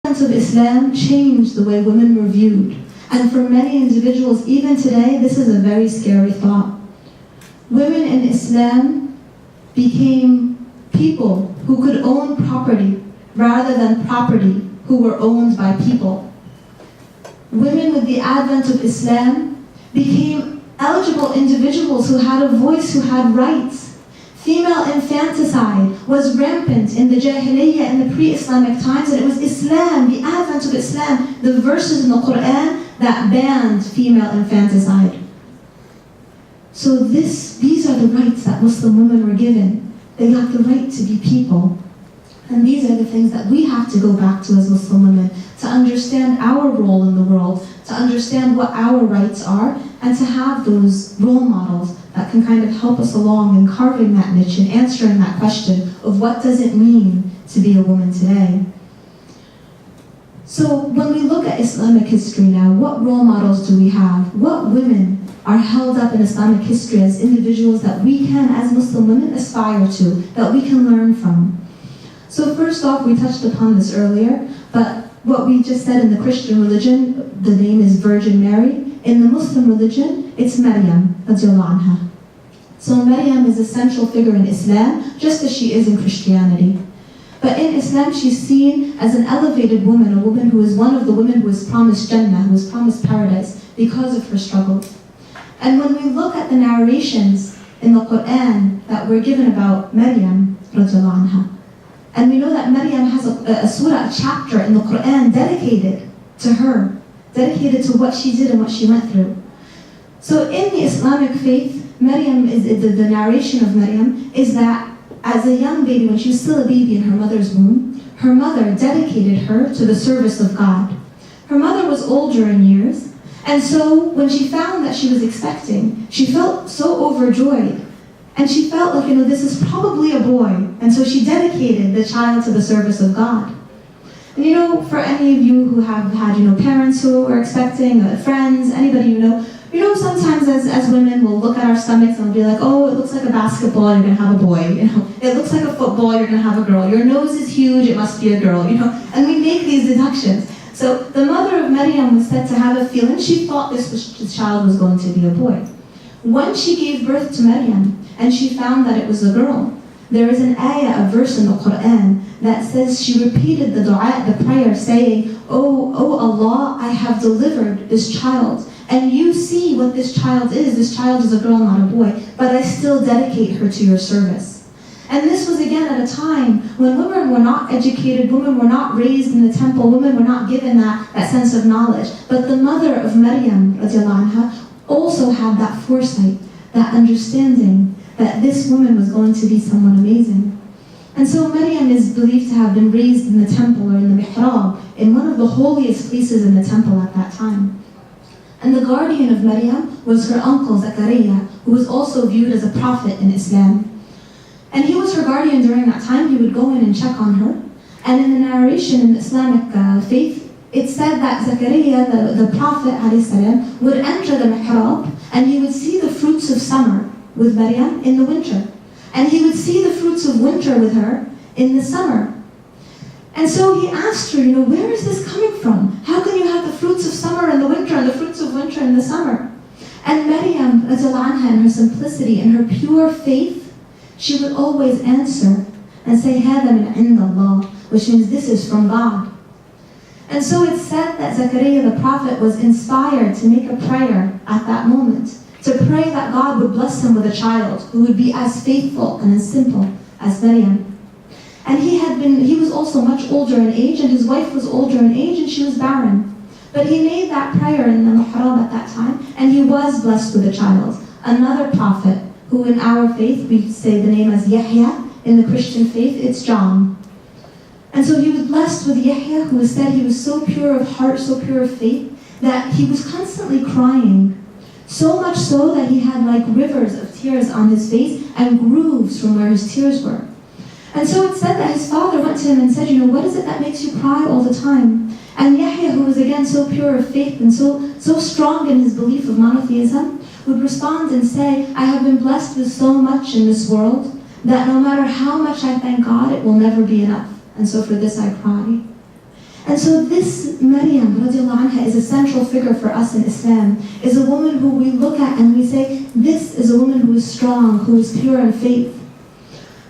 of Islam changed the way women were viewed. And for many individuals, even today, this is a very scary thought. Women in Islam became people who could own property rather than property who were owned by people. Women, with the advent of Islam, became eligible individuals who had a voice, who had rights. Female infanticide was rampant in the Jahiliyyah, in the pre-Islamic times, and it was Islam, the advent of Islam, the verses in the Quran that banned female infanticide. So these are the rights that Muslim women were given. They got the right to be people. And these are the things that we have to go back to as Muslim women, to understand our role in the world, to understand what our rights are, and to have those role models that can kind of help us along in carving that niche and answering that question of what does it mean to be a woman today. So when we look at Islamic history now, what role models do we have? What women are held up in Islamic history as individuals that we can, as Muslim women, aspire to, that we can learn from? So first off, we touched upon this earlier, but what we just said in the Christian religion, the name is Virgin Mary. In the Muslim religion, it's Maryam, radiallahu anha. So Maryam is a central figure in Islam, just as she is in Christianity. But in Islam, she's seen as an elevated woman, a woman who is one of the women who is promised Jannah, who is promised paradise, because of her struggles. And when we look at the narrations in the Quran that were given about Maryam, radiallahu anha, and we know that Maryam has a surah, a chapter in the Quran dedicated to her, dedicated to what she did and what she went through. So in the Islamic faith, Maryam is the narration of Maryam is that as a young baby, when she was still a baby in her mother's womb, her mother dedicated her to the service of God. Her mother was older in years, and so when she found that she was expecting, she felt so overjoyed. And she felt like, this is probably a boy. And so she dedicated the child to the service of God. And for any of you who have had, parents who are expecting, friends, anybody sometimes as women, we'll look at our stomachs and we'll be like, oh, it looks like a basketball, you're going to have a boy. It looks like a football, you're going to have a girl. Your nose is huge, it must be a girl, And we make these deductions. So the mother of Maryam was said to have a feeling. She thought this child was going to be a boy. When she gave birth to Maryam, and she found that it was a girl, there is an ayah, a verse in the Quran, that says she repeated the dua, the prayer, saying, oh Allah, I have delivered this child. And you see what this child is. This child is a girl, not a boy. But I still dedicate her to your service. And this was again at a time when women were not educated, women were not raised in the temple, women were not given that sense of knowledge. But the mother of Maryam, radiallahu anha, also had that foresight, that understanding that this woman was going to be someone amazing. And so Maryam is believed to have been raised in the temple or in the mihrab, in one of the holiest places in the temple at that time. And the guardian of Maryam was her uncle Zakaria, who was also viewed as a prophet in Islam. And he was her guardian during that time. He would go in and check on her. And in the narration in the Islamic faith, it said that Zakaria, the prophet ﷺ, would enter the mihrab and he would see the fruits of summer with Maryam in the winter. And he would see the fruits of winter with her in the summer. And so he asked her, where is this coming from? How can you have the fruits of summer in the winter and the fruits of winter in the summer? And Maryam, radiallahu anha, in her simplicity, in her pure faith, she would always answer and say, هَذَا مِنْ عِنْدَ اللَّهِ, which means this is from God. And so it's said that Zakaria the prophet was inspired to make a prayer at that moment, to pray that God would bless him with a child who would be as faithful and as simple as Maryam. And he was also much older in age, and his wife was older in age, and she was barren. But he made that prayer in the mihrab at that time, and he was blessed with a child, another prophet, who in our faith we say the name as Yahya. In the Christian faith, it's John. And so he was blessed with Yahya, who was said he was so pure of heart, so pure of faith, that he was constantly crying. So much so that he had like rivers of tears on his face and grooves from where his tears were. And so it's said that his father went to him and said, what is it that makes you cry all the time? And Yahya, who was again so pure of faith and so strong in his belief of monotheism, would respond and say, I have been blessed with so much in this world that no matter how much I thank God, it will never be enough. And so for this I cry. And so this Maryam radiallahu anha is a central figure for us in Islam, is a woman who we look at and we say, this is a woman who is strong, who is pure in faith.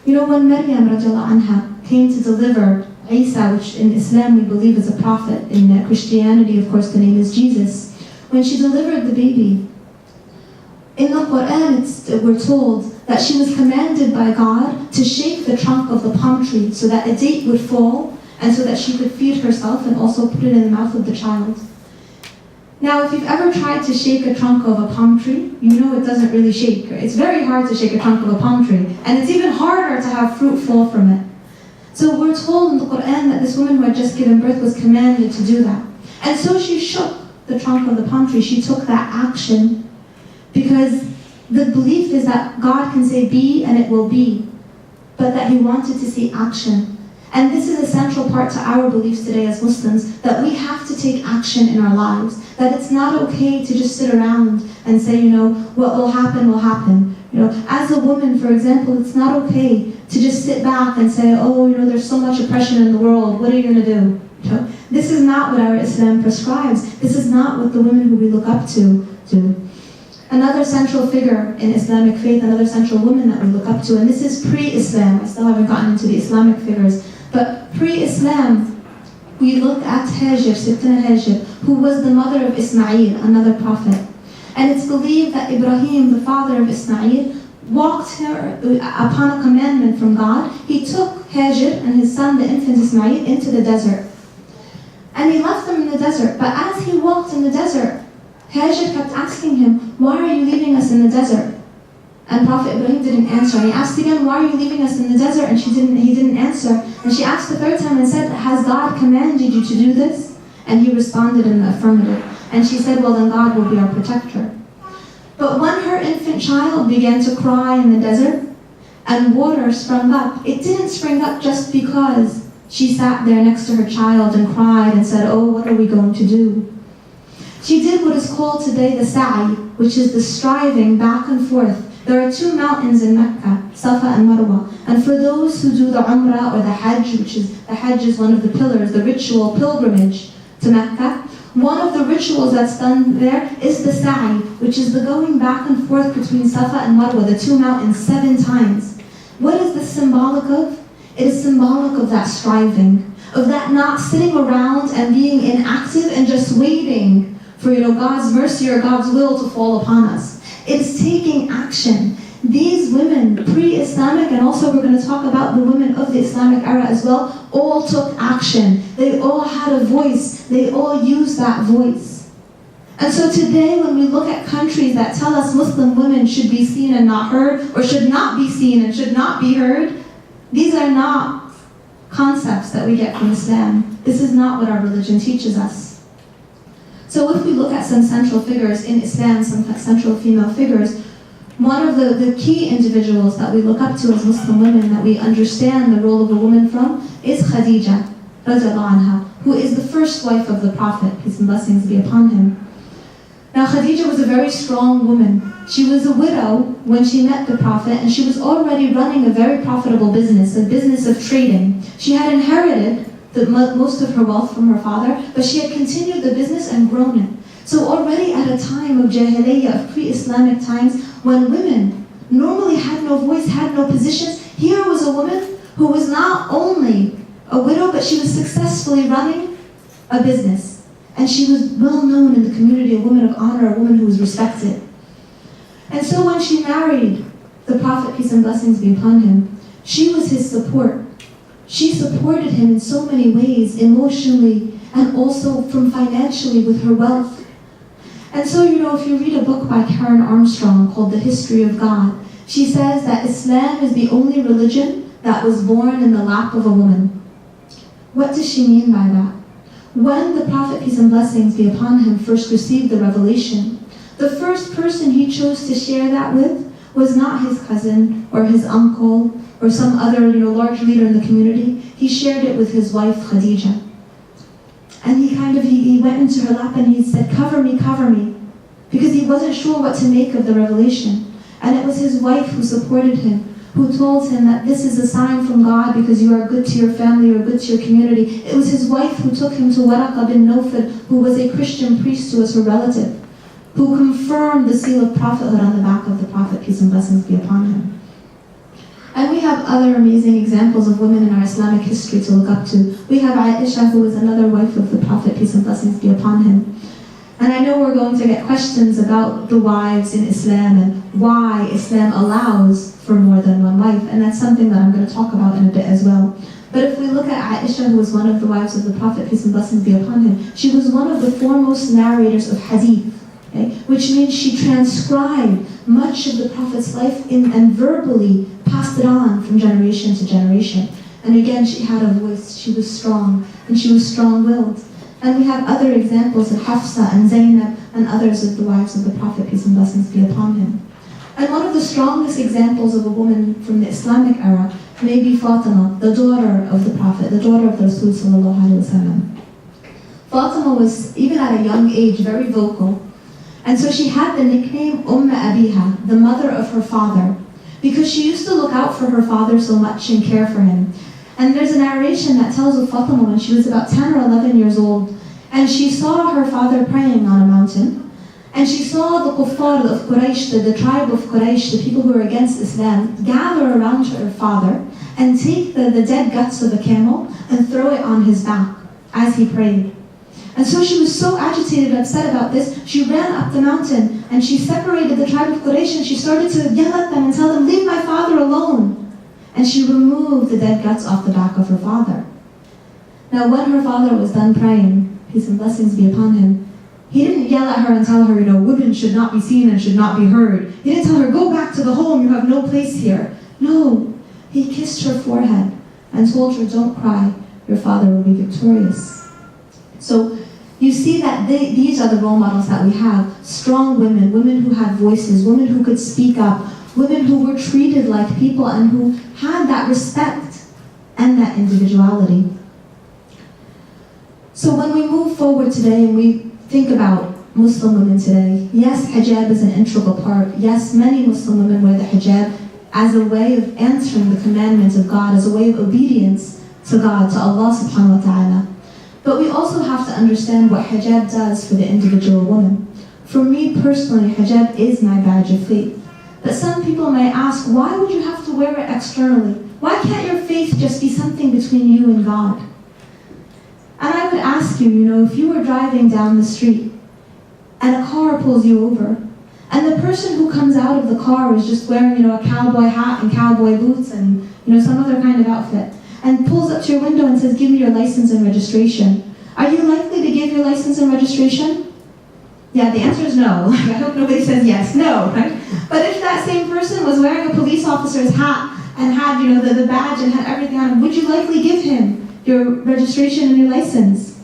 You know, when Maryam radiallahu anha came to deliver Isa, which in Islam we believe is a prophet, in Christianity of course the name is Jesus, when she delivered the baby, in the Quran we're told that she was commanded by God to shake the trunk of the palm tree so that a date would fall and so that she could feed herself and also put it in the mouth of the child. Now, if you've ever tried to shake a trunk of a palm tree, you know it doesn't really shake. It's very hard to shake a trunk of a palm tree, and it's even harder to have fruit fall from it. So we're told in the Quran that this woman who had just given birth was commanded to do that. And so she shook the trunk of the palm tree. She took that action because the belief is that God can say be and it will be, but that He wanted to see action. And this is a central part to our beliefs today as Muslims, that we have to take action in our lives, that it's not okay to just sit around and say, you know, what will happen will happen. You know, as a woman, for example, it's not okay to just sit back and say, oh, you know, there's so much oppression in the world, what are you going to do? You know, this is not what our Islam prescribes. This is not what the women who we look up to do. Another central figure in Islamic faith, another central woman that we look up to, and this is pre-Islam. I still haven't gotten into the Islamic figures, but pre-Islam, we look at Hajr, Sittina Hajr, who was the mother of Ismail, another prophet. And it's believed that Ibrahim, the father of Ismail, walked her upon a commandment from God. He took Hajr and his son, the infant Ismail, into the desert. And he left them in the desert. But as he walked in the desert, Hajr kept asking him, why are you leaving us in the desert? And Prophet Ibrahim didn't answer. And he asked again, why are you leaving us in the desert? And he didn't answer. And she asked the third time and said, has God commanded you to do this? And he responded in the affirmative. And she said, well, then God will be our protector. But when her infant child began to cry in the desert, and water sprung up, it didn't spring up just because she sat there next to her child and cried and said, oh, what are we going to do? She did what is called today the sa'i, which is the striving back and forth. There are two mountains in Mecca, Safa and Marwa. And for those who do the Umrah or the Hajj, the Hajj is one of the pillars, the ritual pilgrimage to Mecca, one of the rituals that's done there is the sa'i, which is the going back and forth between Safa and Marwa, the two mountains, 7 times. What is this symbolic of? It is symbolic of that striving, of that not sitting around and being inactive and just waiting for God's mercy or God's will to fall upon us. It's taking action. These women, pre-Islamic, and also we're going to talk about the women of the Islamic era as well, all took action. They all had a voice. They all used that voice. And so today when we look at countries that tell us Muslim women should be seen and not heard, or should not be seen and should not be heard, these are not concepts that we get from Islam. This is not what our religion teaches us. So if we look at some central figures in Islam, some central female figures, one of the key individuals that we look up to as Muslim women, that we understand the role of a woman from, is Khadija, radiallahu anha, who is the first wife of the Prophet, peace and blessings be upon him. Now Khadija was a very strong woman. She was a widow when she met the Prophet, and she was already running a very profitable business, a business of trading. She had inherited most of her wealth from her father, but she had continued the business and grown it. So already at a time of Jahiliyyah, of pre-Islamic times, when women normally had no voice, had no positions, here was a woman who was not only a widow, but she was successfully running a business. And she was well known in the community, a woman of honor, a woman who was respected. And so when she married the Prophet, peace and blessings be upon him, she was his support. She supported him in so many ways, emotionally and also from financially with her wealth. And so, if you read a book by Karen Armstrong called The History of God, she says that Islam is the only religion that was born in the lap of a woman. What does she mean by that? When the Prophet, peace and blessings be upon him, first received the revelation, the first person he chose to share that with was not his cousin or his uncle or some other large leader in the community. He shared it with his wife Khadija. And he went into her lap and he said, cover me, because he wasn't sure what to make of the revelation. And it was his wife who supported him, who told him that this is a sign from God because you are good to your family or good to your community. It was his wife who took him to Waraqa bin Nawfal, who was a Christian priest who was her relative, who confirmed the seal of prophethood on the back of the Prophet, peace and blessings be upon him. And we have other amazing examples of women in our Islamic history to look up to. We have Aisha, who was another wife of the Prophet, peace and blessings be upon him. And I know we're going to get questions about the wives in Islam and why Islam allows for more than one wife, and that's something that I'm going to talk about in a bit as well. But if we look at Aisha, who was one of the wives of the Prophet, peace and blessings be upon him, she was one of the foremost narrators of hadith, okay? Which means she transcribed much of the Prophet's life and verbally passed it on from generation to generation. And again, she had a voice, she was strong, and she was strong-willed. And we have other examples of Hafsa and Zainab and others of the wives of the Prophet, peace and blessings be upon him. And one of the strongest examples of a woman from the Islamic era may be Fatima, the daughter of the Prophet, the daughter of the Rasul sallallahu alaihi wasallam. Fatima was, even at a young age, very vocal. And so she had the nickname Abiha, the mother of her father, because she used to look out for her father so much and care for him. And there's a narration that tells of Fatima when she was about 10 or 11 years old, and she saw her father praying on a mountain, and she saw the kuffar of Quraysh, the tribe of Quraysh, the people who were against Islam, gather around her father and take the dead guts of a camel and throw it on his back as he prayed. And so she was so agitated and upset about this, she ran up the mountain and she separated the tribe of Quraysh and she started to yell at them and tell them, "Leave my father alone." And she removed the dead guts off the back of her father. Now when her father was done praying, peace and blessings be upon him, he didn't yell at her and tell her, women should not be seen and should not be heard. He didn't tell her, go back to the home, you have no place here. No, he kissed her forehead and told her, don't cry, your father will be victorious. So you see that these are the role models that we have. Strong women, women who had voices, women who could speak up, women who were treated like people and who had that respect and that individuality. So when we move forward today and we think about Muslim women today, yes, hijab is an integral part. Yes, many Muslim women wear the hijab as a way of answering the commandments of God, as a way of obedience to God, to Allah subhanahu wa ta'ala. But we also have to understand what hijab does for the individual woman. For me personally, hijab is my badge of faith. But some people may ask, why would you have to wear it externally? Why can't your faith just be something between you and God? And I would ask you, if you were driving down the street and a car pulls you over, and the person who comes out of the car is just wearing, a cowboy hat and cowboy boots and, some other kind of outfit, and pulls up to your window and says, give me your license and registration. Are you likely to give your license and registration? Yeah, the answer is no. I hope nobody says yes. No, right? But if that same person was wearing a police officer's hat and had, the badge and had everything on him, would you likely give him your registration and your license?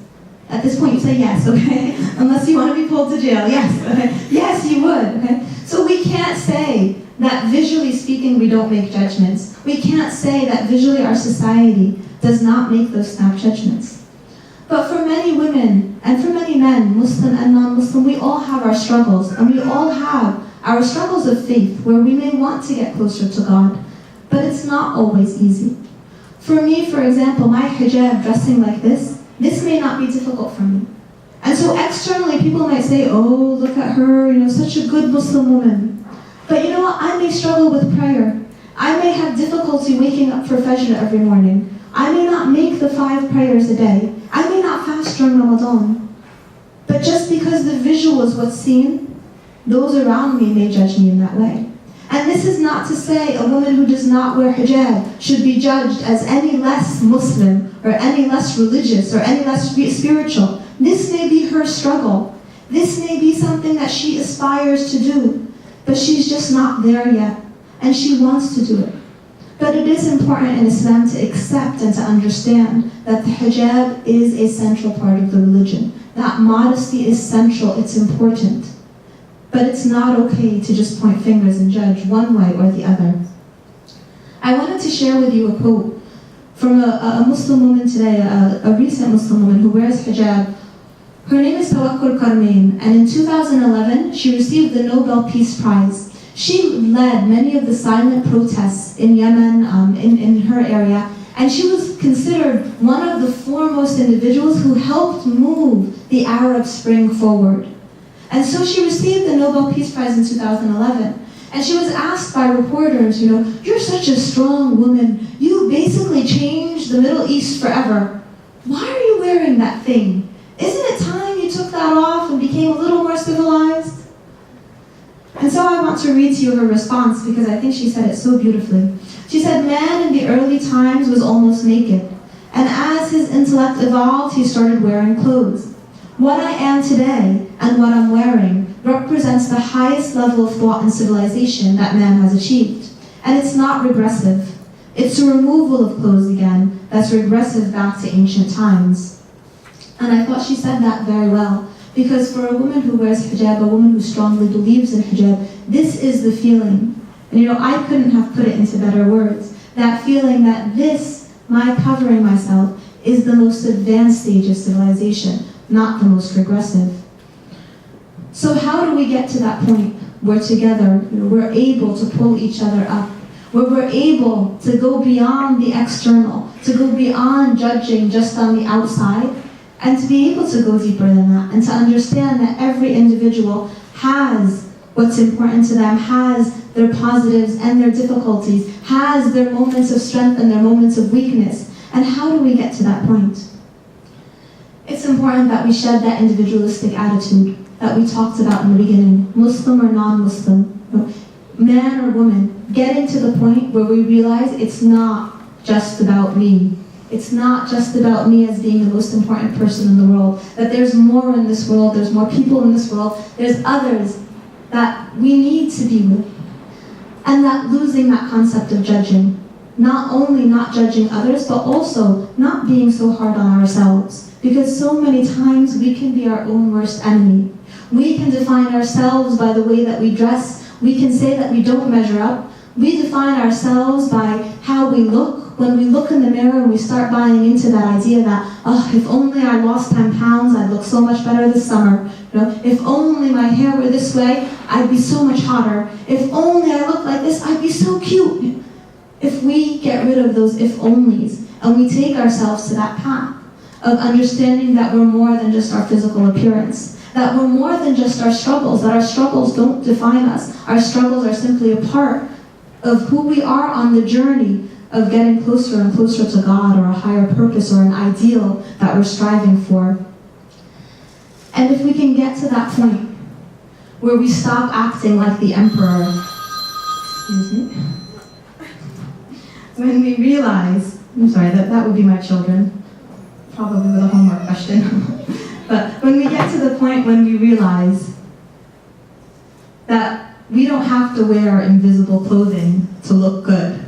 At this point, you say yes, okay? Unless you want to be pulled to jail, yes. Okay? Yes, you would, okay? So we can't say that visually speaking, we don't make judgments. We can't say that visually our society does not make those snap judgments. But for many women, and for many men, Muslim and non-Muslim, we all have our struggles, and we all have our struggles of faith, where we may want to get closer to God, but it's not always easy. For me, for example, my hijab, dressing like this may not be difficult for me. And so externally, people might say, oh, look at her, such a good Muslim woman. But you know what? I may struggle with prayer. I may have difficulty waking up for Fajr every morning. I may not make the 5 prayers a day. I may not fast during Ramadan. But just because the visual is what's seen, those around me may judge me in that way. And this is not to say a woman who does not wear hijab should be judged as any less Muslim or any less religious or any less spiritual. This may be her struggle. This may be something that she aspires to do, but she's just not there yet, and she wants to do it. But it is important in Islam to accept and to understand that the hijab is a central part of the religion. That modesty is central, it's important. But it's not okay to just point fingers and judge one way or the other. I wanted to share with you a quote from a Muslim woman today, a recent Muslim woman who wears hijab. Her name is Tawakkul Karmain, and in 2011, she received the Nobel Peace Prize. She led many of the silent protests in Yemen, in her area, and she was considered one of the foremost individuals who helped move the Arab Spring forward. And so she received the Nobel Peace Prize in 2011. And she was asked by reporters, you're such a strong woman. You basically changed the Middle East forever. Why are you wearing that thing? Isn't it time you took that off and became a little more civilized? And so I want to read to you her response because I think she said it so beautifully. She said, man in the early times was almost naked. And as his intellect evolved, he started wearing clothes. What I am today and what I'm wearing represents the highest level of thought and civilization that man has achieved. And it's not regressive. It's a removal of clothes again that's regressive back to ancient times. And I thought she said that very well. Because for a woman who wears hijab, a woman who strongly believes in hijab, this is the feeling. And I couldn't have put it into better words. That feeling that this, my covering myself, is the most advanced stage of civilization, not the most regressive. So how do we get to that point where together we're able to pull each other up, where we're able to go beyond the external, to go beyond judging just on the outside, and to be able to go deeper than that, and to understand that every individual has what's important to them, has their positives and their difficulties, has their moments of strength and their moments of weakness. And how do we get to that point? It's important that we shed that individualistic attitude that we talked about in the beginning, Muslim or non-Muslim, man or woman, getting to the point where we realize it's not just about me. It's not just about me as being the most important person in the world, that there's more in this world, there's more people in this world, there's others that we need to be with. And that losing that concept of judging, not only not judging others, but also not being so hard on ourselves. Because so many times we can be our own worst enemy. We can define ourselves by the way that we dress. We can say that we don't measure up. We define ourselves by how we look. When we look in the mirror and we start buying into that idea that, if only I lost 10 pounds, I'd look so much better this summer. If only my hair were this way, I'd be so much hotter. If only I looked like this, I'd be so cute. If we get rid of those if-onlys and we take ourselves to that path of understanding that we're more than just our physical appearance, that we're more than just our struggles, that our struggles don't define us. Our struggles are simply a part of who we are on the journey of getting closer and closer to God or a higher purpose or an ideal that we're striving for. And if we can get to that point where we stop acting like the emperor, when we realize, I'm sorry, that would be my children, probably with a homework question. But when we get to the point when we realize that we don't have to wear invisible clothing to look good,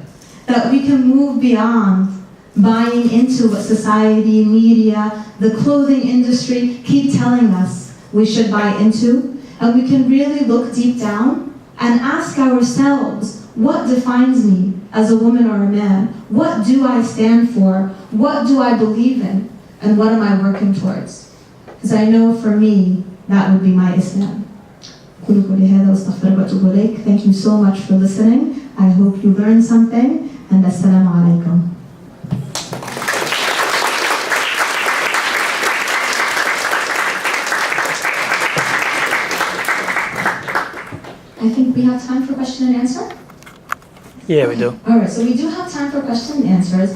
that we can move beyond buying into what society, media, the clothing industry keep telling us we should buy into, and we can really look deep down and ask ourselves, what defines me as a woman or a man? What do I stand for? What do I believe in? And what am I working towards? Because I know for me, that would be my Islam. Thank you so much for listening. I hope you learned something, and assalamu alaikum. I think we have time for question and answer? Yeah, we do. All right, so we do have time for question and answers.